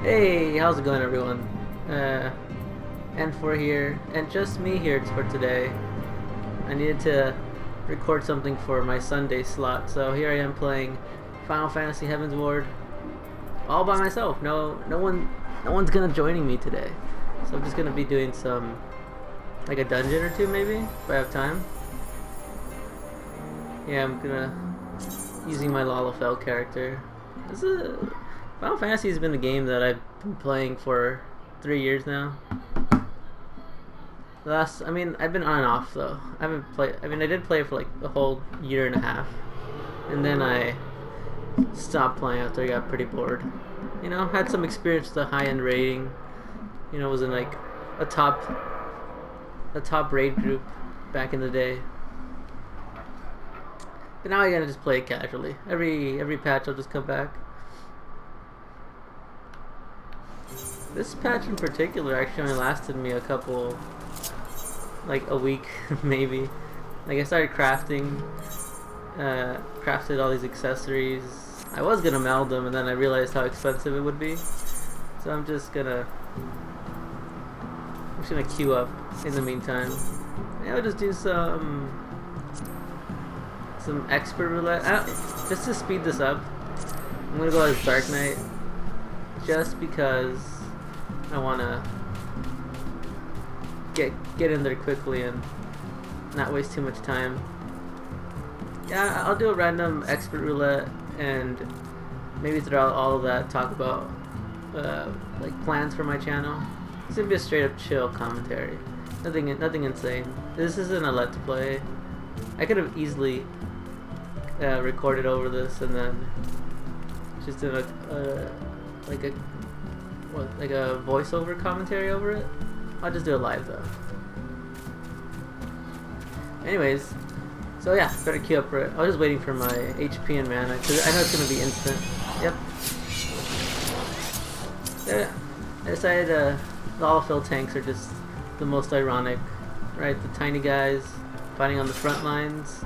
Hey, how's it going, everyone? NFOUR here, and just me here for today. I needed to record something for my Sunday slot, so here I am playing Final Fantasy Heaven's Ward all by myself. No one's gonna joining me today, so I'm just gonna be doing some, like a dungeon or two maybe, if I have time. Yeah, I'm gonna using my Lalafell character. Final Fantasy has been a game that I've been playing for 3 years now. I've been on and off though. I did play it for like a whole year and a half, and then I stopped playing after I got pretty bored. You know, had some experience with a high-end raiding. You know, was in like a top raid group back in the day. But now I gotta just play it casually. Every patch I'll just come back. This patch in particular actually only lasted me a couple, like a week maybe. Like I started crafted all these accessories. I was gonna meld them and then I realized how expensive it would be. So I'm just gonna queue up in the meantime. Yeah, I'll just do some expert roulette. Just to speed this up, I'm gonna go as Dark Knight just because I wanna get in there quickly and not waste too much time. Yeah, I'll do a random expert roulette and maybe throughout all of that talk about like plans for my channel. It's gonna be a straight up chill commentary. Nothing insane. This isn't a let's play. I could have easily recorded over this and then just did like a voiceover commentary over it. I'll just do it live though. Anyways, so yeah, better queue up for it. I was just waiting for my HP and mana because I know it's gonna be instant. Yep. Yeah, I decided the Lalafell tanks are just the most ironic, right? The tiny guys fighting on the front lines.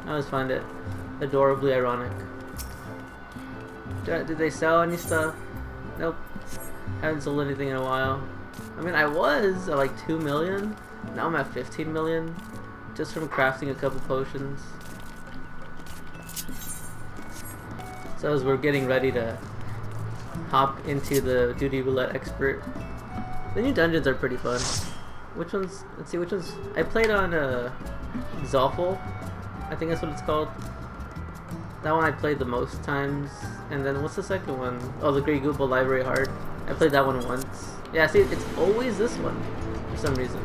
I always find it adorably ironic. Did they sell any stuff? Nope. Haven't sold anything in a while. I mean, I was at like 2 million. Now I'm at 15 million. Just from crafting a couple potions. So as we're getting ready to hop into the Duty Roulette Expert. The new dungeons are pretty fun. Which ones? Let's see which ones. I played on Zoffel. I think that's what it's called. That one I played the most times. And then what's the second one? Oh, the Great Google Library Hard. I played that one once. Yeah, see, it's always this one for some reason.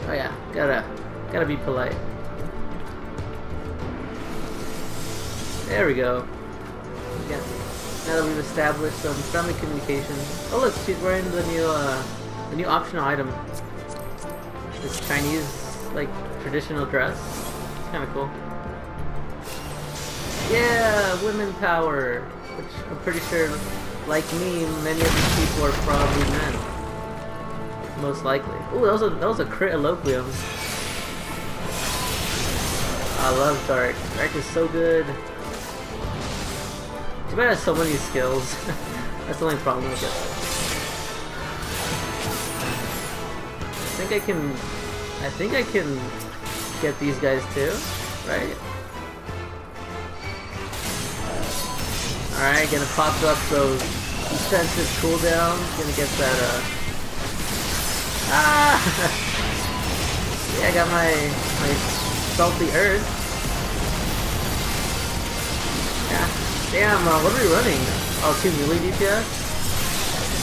Oh yeah, gotta be polite. There we go. Yeah. Now that we've established some friendly communication. Oh look, she's wearing the new optional item. This Chinese like traditional dress. It's kind of cool. Yeah, women power, which I'm pretty sure, like me, many of these people are probably men. Most likely. Ooh, that was a crit eloquium. I love Dark. Dark is so good. Too bad it has so many skills. That's the only problem with it. I think I can get these guys too, right? Alright, gonna pop up those defensive cooldowns. Gonna get that, yeah, I got my salty earth. Yeah. Damn, what are we running? Oh, 2 melee DPS?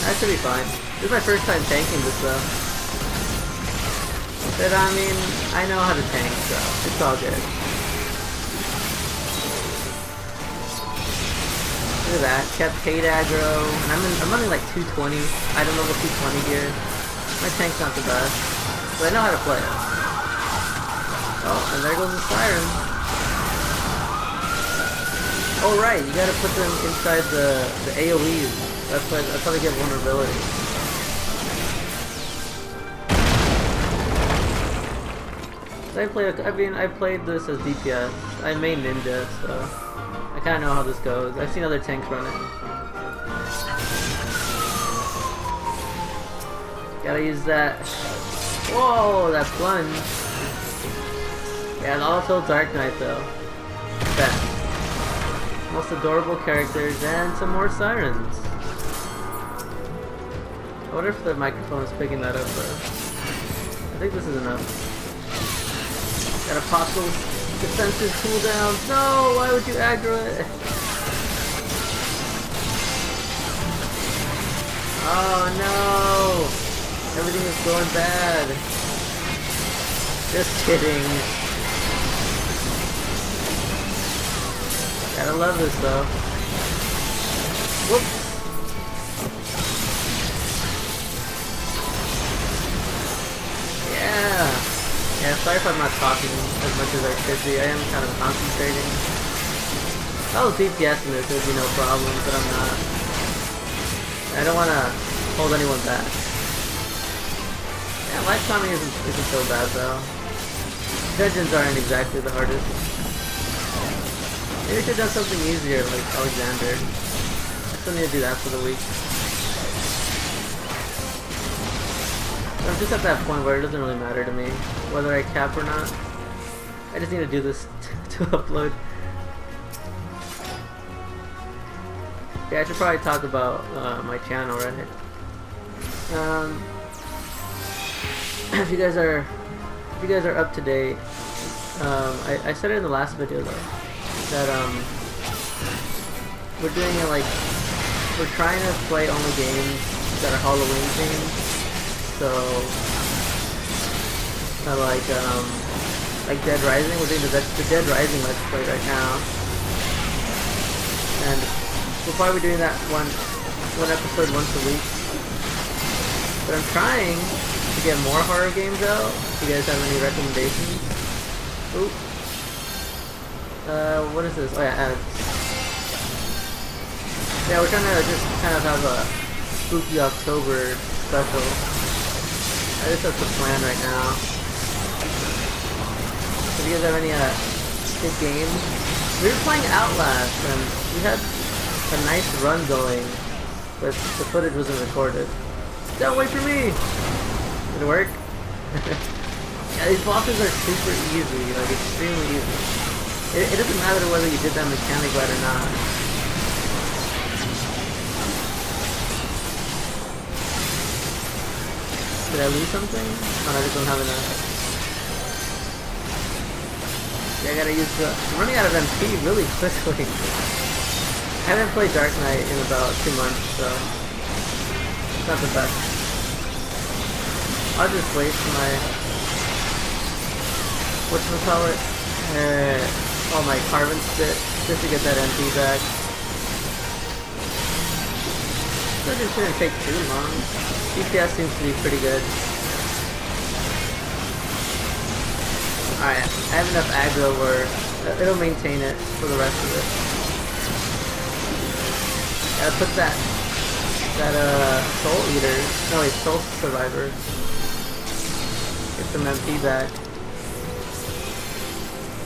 That should be fine. This is my first time tanking this though. But I mean, I know how to tank, so it's all good. Look at that, kept paid aggro, and I'm running like 220. I don't know what 220 gear. My tank's not the best, but I know how to play it. Oh, and there goes the siren. Oh right, you gotta put them inside the AoEs. That's how they get vulnerability. I played this as DPS. I main ninja, so I kinda know how this goes. I've seen other tanks run it. Gotta use that. Whoa, that plunge. Yeah, and also Dark Knight though. Best. Most adorable characters and some more sirens. I wonder if the microphone is picking that up though. I think this is enough. Gotta pop those defensive cooldowns. No, why would you aggro it? Oh no! Everything is going bad. Just kidding. Gotta love this though. Whoops. Yeah, sorry if I'm not talking as much as I should be. I am kind of concentrating. If I was DPSing this, there would be no problem, but I'm not. I don't want to hold anyone back. Yeah, life timing isn't so bad though. Dungeons aren't exactly the hardest. Maybe we should have done something easier, like Alexander. I still need to do that for the week. I'm just at that point where it doesn't really matter to me whether I cap or not. I just need to do this to upload. Yeah, I should probably talk about my channel, right? If you guys are up to date, I said it in the last video though that we're doing it like we're trying to play only games that are Halloween themed. So, like Dead Rising, we're doing the Dead Rising Let's Play right now, and we'll probably be doing that one episode once a week. But I'm trying to get more horror games out. If you guys have any recommendations? Ooh. What is this? Oh yeah, ads. Yeah, we're trying to just kind of have a spooky October special. I guess that's the plan right now. If you guys have any good games, we were playing Outlast and we had a nice run going, but the footage wasn't recorded. Don't wait for me! Did it work? Yeah, these bosses are super easy, like extremely easy. It doesn't matter whether you did that mechanic right or not. Did I lose something? Oh, I just don't have enough. Yeah, I gotta use the... I'm running out of MP really quickly. I haven't played Dark Knight in about 2 months, so... It's not the best. I'll just wait for my... whatchamacallit? Oh, my carbon spit, just to get that MP back. So it shouldn't take too long. DPS seems to be pretty good. Alright, I have enough aggro where it'll maintain it for the rest of it. Gotta put that Soul Eater, no wait, Soul Survivor. Get some MP back.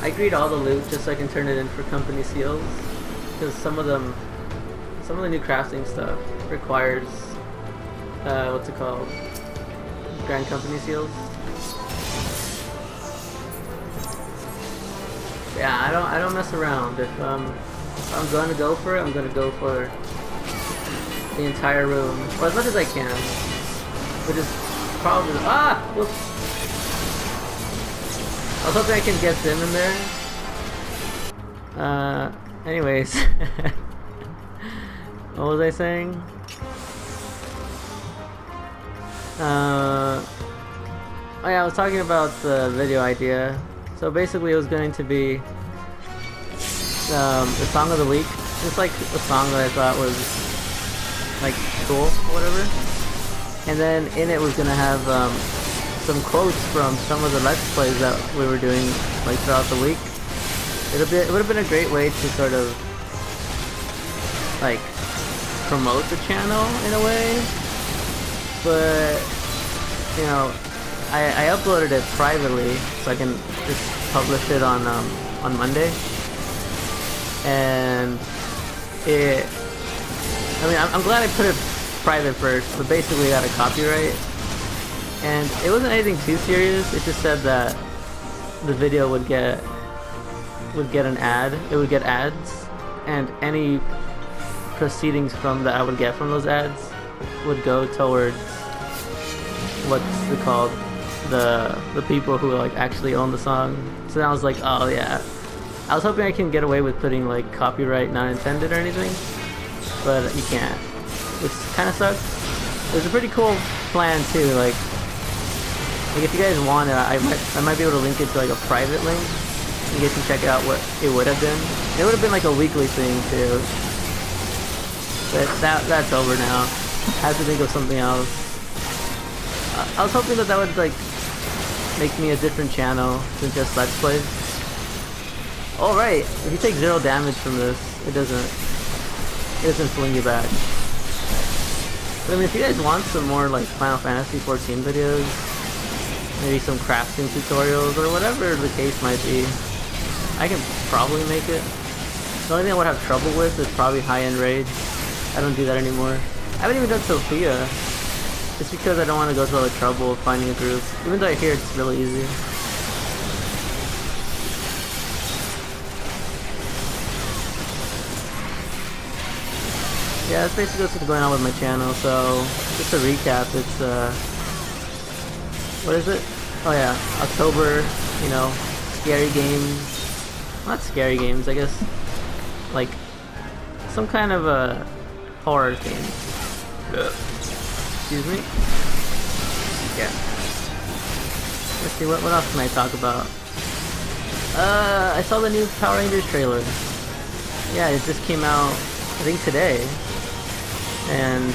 I greed all the loot just so I can turn it in for company seals. Because some of the new crafting stuff requires what's it called? Grand Company seals. Yeah, I don't mess around. If I'm going to go for it, I'm going to go for the entire room, or as much as I can. Which is probably whoops. I was hoping I can get them in there. Anyways, what was I saying? Oh yeah, I was talking about the video idea. So basically it was going to be the song of the week. Just like a song that I thought was like cool or whatever. And then in it was gonna have some quotes from some of the Let's Plays that we were doing like throughout the week. It would have been a great way to sort of like promote the channel in a way. But you know, I uploaded it privately so I can just publish it on Monday. and it. I mean, I'm glad I put it private first, but basically got a copyright, and it wasn't anything too serious. It just said that the video would get an ad. It would get ads, and any proceedings from that I would get from those ads would go towards what's it called, the people who like actually own the song. So then I was like, oh yeah, I was hoping I can get away with putting like copyright not intended or anything, but you can't, which kind of sucks. It was a pretty cool plan too. Like if you guys want it, I might be able to link it to like a private link. You guys can check out what it would have been. It would have been like a weekly thing too. But that's over now. I have to think of something else. I was hoping that would like make me a different channel than just Let's Plays. Oh right, if you take 0 damage from this, it doesn't fling you back. But I mean, if you guys want some more like Final Fantasy XIV videos, maybe some crafting tutorials or whatever the case might be, I can probably make it. The only thing I would have trouble with is probably high-end raids. I don't do that anymore. I haven't even done Sophia, just because I don't want to go through all the trouble of finding a group, even though I hear it's really easy. Yeah, that's basically what's going on with my channel. So, just to recap, it's what is it? Oh yeah, October, you know, scary games. Not scary games, I guess. Like, some kind of a horror game. Excuse me? Yeah. Let's see, what else can I talk about? I saw the new Power Rangers trailer. Yeah, it just came out, I think today. And,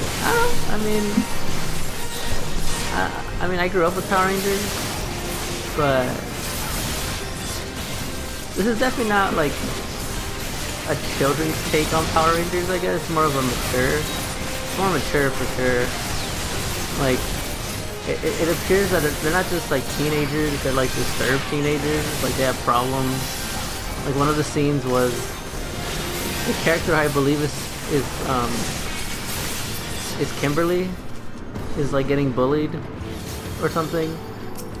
I mean, I grew up with Power Rangers, but this is definitely not like a children's take on Power Rangers, I guess. It's more of a more mature for sure. Like, it appears that they're not just like teenagers, they're like disturbed teenagers, like they have problems. Like one of the scenes was, the character I believe is Kimberly, is like getting bullied or something.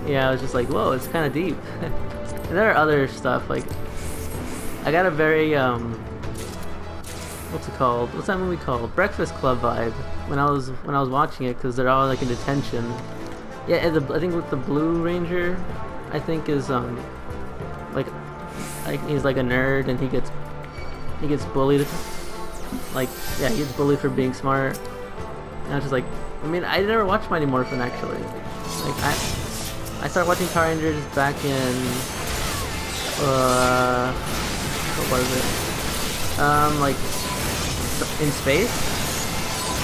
Yeah, I was just like, whoa, it's kind of deep. And there are other stuff, like, I got a very, what's it called? What's that movie called? Breakfast Club vibe when I was watching it, because they're all like in detention. Yeah, and I think with the Blue Ranger, I think is like he's like a nerd and he gets bullied. Like, yeah, he gets bullied for being smart. And I was just like, I mean, I never watched Mighty Morphin actually. Like I started watching Power Rangers back in what was it? Like in space?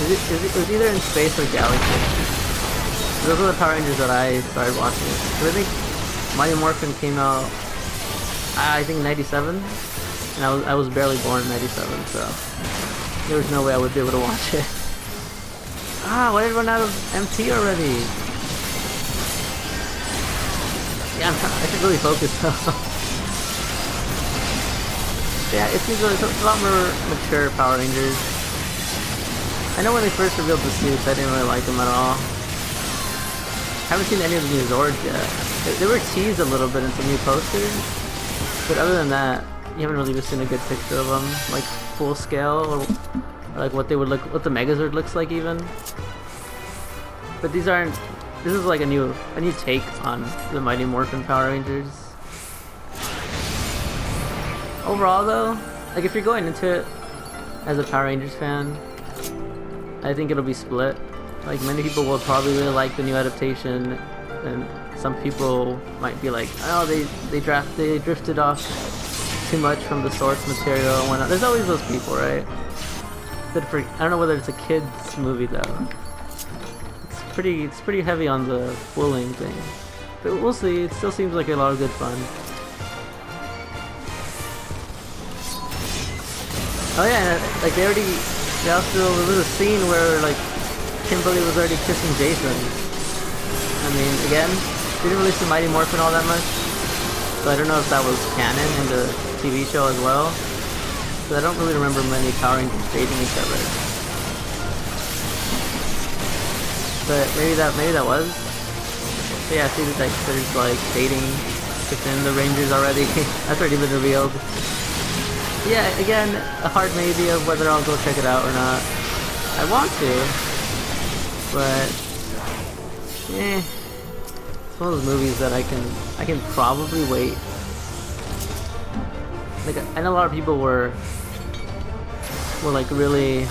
It was either in space or Galaxy. Those are the Power Rangers that I started watching. I think Mighty Morphin came out, I think 97, and I was barely born in 97, so there was no way I would be able to watch it. Ah, why did I run out of MT already? Yeah, I should really focus though. Yeah, it seems like a lot more mature Power Rangers. I know when they first revealed the suits, I didn't really like them at all. I haven't seen any of the new Zords yet. They were teased a little bit in some new posters, but other than that, you haven't really seen a good picture of them, like full scale, or like what they would look, what the Megazord looks like even. But these aren't. This is like a new take on the Mighty Morphin Power Rangers. Overall though, like if you're going into it as a Power Rangers fan, I think it'll be split. Like many people will probably really like the new adaptation, and some people might be like, oh, they drifted off too much from the source material and whatnot. There's always those people, right? But I don't know whether it's a kids movie though. It's pretty heavy on the bullying thing, but we'll see. It still seems like a lot of good fun. Oh yeah, like there was a scene where like Kimberly was already kissing Jason. I mean, again, didn't really see Mighty Morphin all that much, so I don't know if that was canon in the TV show as well. Because I don't really remember many Power Rangers dating each other. But maybe that was. So yeah, see that there's like dating within the Rangers already. That's already been revealed. Yeah, again, a hard maybe of whether I'll go check it out or not. I want to, but it's one of those movies that I can probably wait. Like, I know a lot of people were like really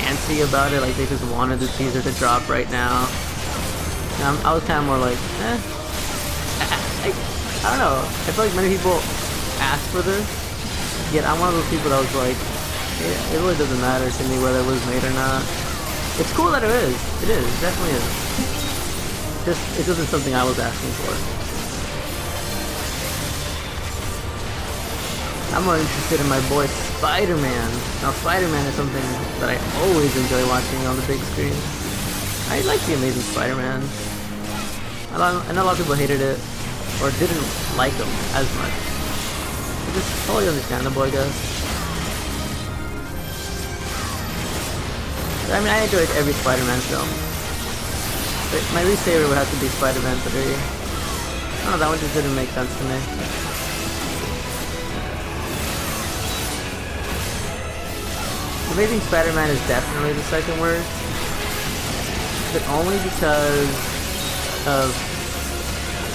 antsy about it, like they just wanted the teaser to drop right now. And I was kind of more like, I don't know. I feel like many people asked for this, yet I'm one of those people that was like, it really doesn't matter to me whether it was made or not. It's cool that it is. It is. It definitely is. Just, it wasn't something I was asking for. I'm more interested in my boy Spider-Man. Now Spider-Man is something that I always enjoy watching on the big screen. I like the Amazing Spider-Man. I know a lot of people hated it, or didn't like him as much. It's just totally understandable, I guess. I mean, I enjoyed every Spider-Man film. But my least favorite would have to be Spider-Man 3. I don't know, that one just didn't make sense to me. Amazing Spider-Man is definitely the second worst. But only because of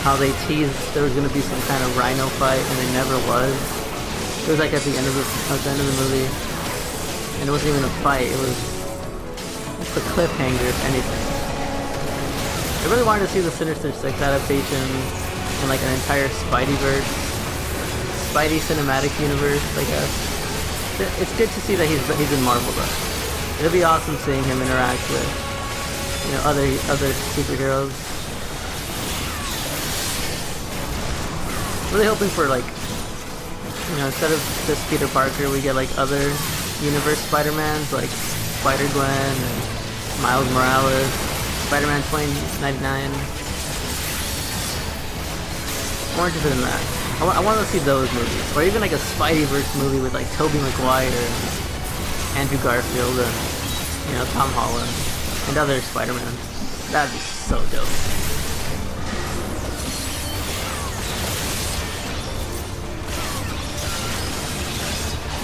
how they teased there was going to be some kind of Rhino fight, and there never was. It was like at the end of the movie. And it wasn't even a fight, it was just a cliffhanger, if anything. I really wanted to see the Sinister Six adaptation in like an entire Spideyverse, Spidey cinematic universe, I guess. It's good to see that he's in Marvel though. It'll be awesome seeing him interact with, you know, other superheroes. Really hoping for, like, you know, instead of just Peter Parker, we get like other universe Spider-Mans, like Spider-Gwen and Miles Morales, Spider-Man 2099. More interested in that. I want to see those movies, or even like a Spideyverse movie with like Tobey Maguire and Andrew Garfield and, you know, Tom Holland and other Spider-Man. That'd be so dope.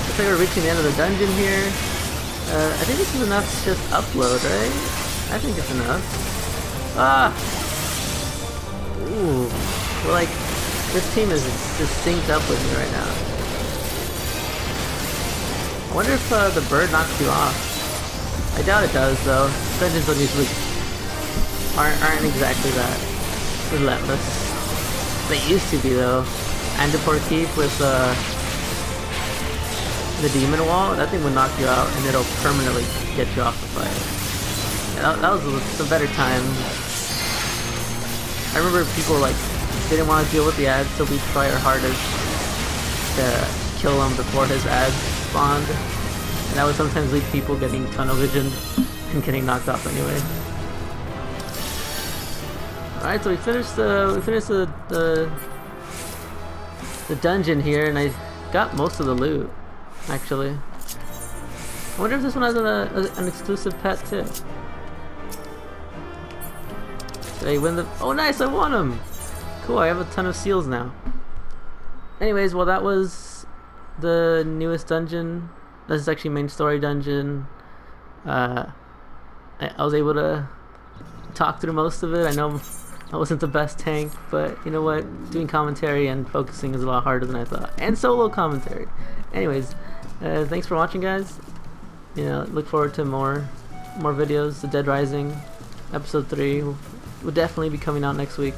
Looks like we're reaching the end of the dungeon here. I think this is enough to just upload, right? I think it's enough. Ah! Ooh. We're like, this team is just synced up with me right now. I wonder if the bird knocks you off. I doubt it does, though. Dungeons don't usually aren't exactly that relentless. They used to be, though. Andapur Keep with the demon wall, that thing would knock you out and it'll permanently get you off the fight. Yeah, that was some better time. I remember people like didn't want to deal with the ads, so we'd try our hardest to kill him before his ads spawned, and that would sometimes lead people getting tunnel visioned and getting knocked off anyway. All right, so we finished the dungeon here, and I got most of the loot. Actually, I wonder if this one has an exclusive pet too. Did I win the? Oh, nice! I won him. Cool. I have a ton of seals now. Anyways, well, that was the newest dungeon. This is actually main story dungeon. I was able to talk through most of it. I know I wasn't the best tank, but you know what? Doing commentary and focusing is a lot harder than I thought. And solo commentary. Anyways, thanks for watching, guys. You know, look forward to more videos. The Dead Rising episode 3 will definitely be coming out next week,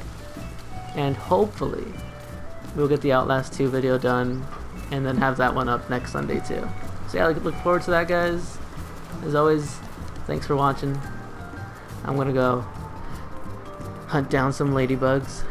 and hopefully we'll get the Outlast 2 video done and then have that one up next Sunday too. So yeah, look forward to that, guys. As always, thanks for watching. I'm gonna go hunt down some ladybugs.